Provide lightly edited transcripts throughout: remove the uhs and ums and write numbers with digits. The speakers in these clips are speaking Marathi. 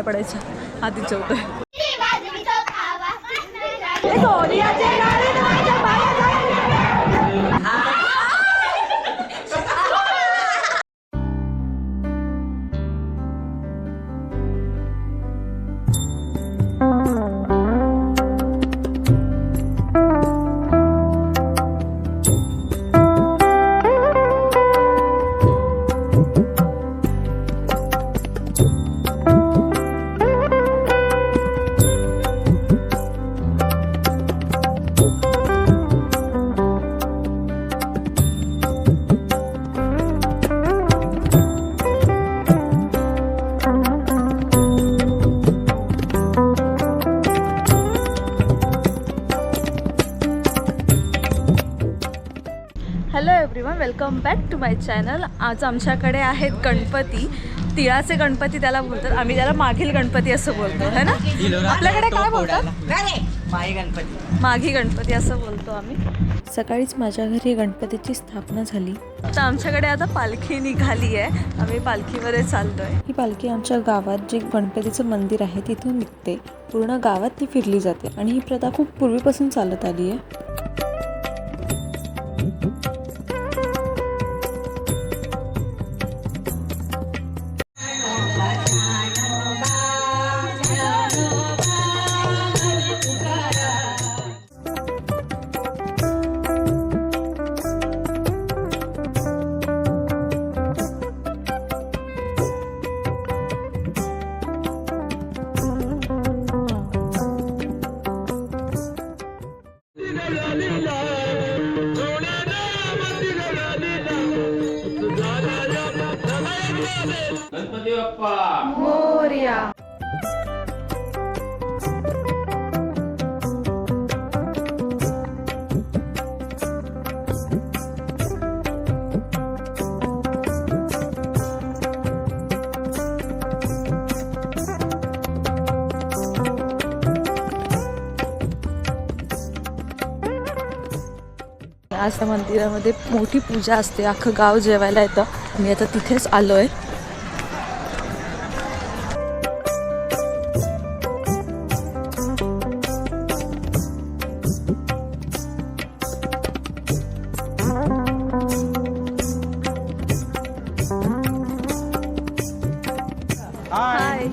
पाया पडायचं आधीच जेवतोय. Hello everyone, welcome back to my channel. आज आमच्याकडे आहेत गणपती, तिळाचे गणपती त्याला बोलतात. आम्ही त्याला मागील गणपती असं बोलतो, है ना? आपल्याकडे काय बोलतात? माघी गणपती असं बोलतो आम्ही. सकाळीच माझ्या घरी गणपतीची स्थापना झाली. तर आमच्याकडे आता पालखी निघाली आहे. आम्ही पालखीमध्ये चाललोय. ही पालखी आमच्या गावात जे गणपतीचं मंदिर आहे तिथून निघते. पूर्ण गावात ती फिरली जाते आणि ही प्रथा खूप पूर्वीपासून चालत आली आहे. गणपती बाप्पा मोरया. आज त्या मंदिरामध्ये मोठी पूजा असते. अख्खं गाव जेवायला येतं. मी आता तिथेच आलोय. हाय.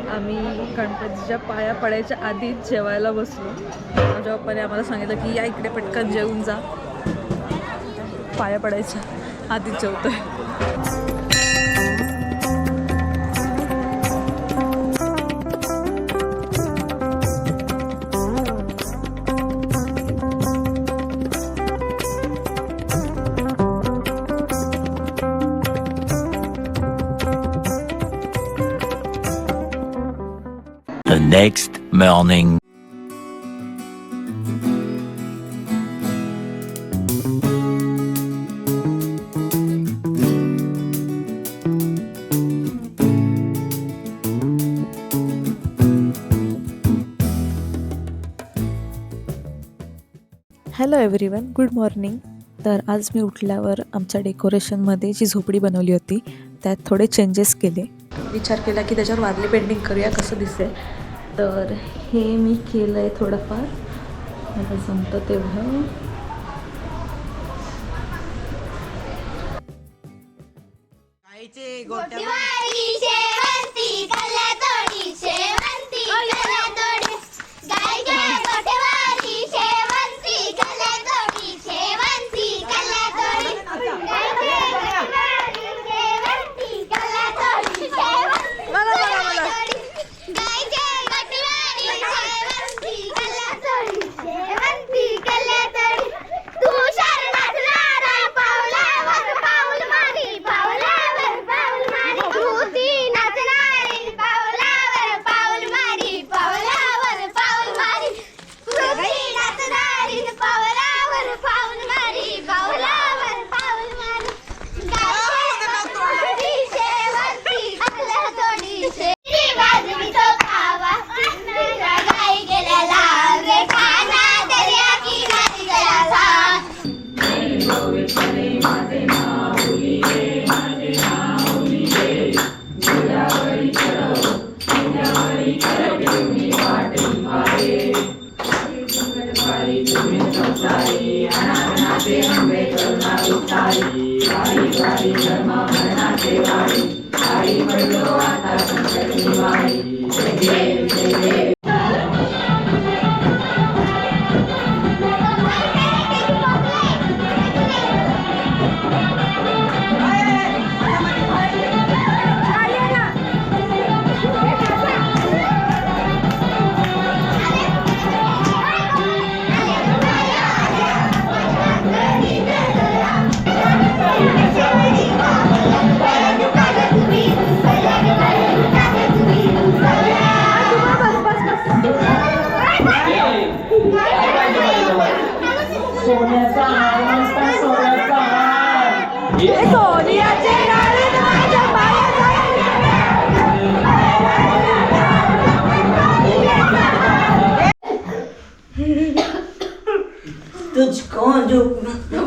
आम्ही गणपतीच्या पाया पडायच्या आधीच जेवायला बसलो. माझ्या पप्पाने आम्हाला सांगितलं की या इकडे पटकन जेवून जा. पाया पडायच्या आधीच जेवतोय. The next morning. Hello everyone, good morning. तर आज मी उठल्यावर आमच्या डेकोरेशनमध्ये जी झोपडी बनवली होती त्यात थोडे चेंजेस केले. विचार केला की त्याच्यावर वारली पेंटिंग करूया, कसं दिसेल. तर हे मी केलं आहे थोडंफार, मला जमतं तेवढं.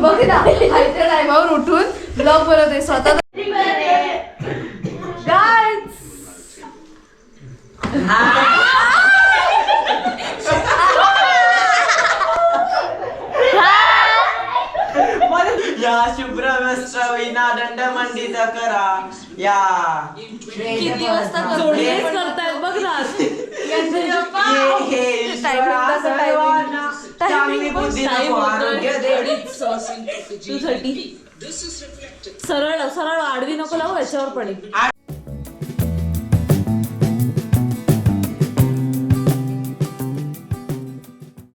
बघ ना खायच्या टायमावर उठून ब्लॉग बनवते स्वतः. या शुभ्र वस्त्र विना दंड मंडित करा या किती वाजता करतायत बघ ना. हे ईश्वरा सर्वांना चांगली बुद्धी नको आरोग्य दे. सरळ सरळ आडवी नको लावू, याच्यावर पडेल.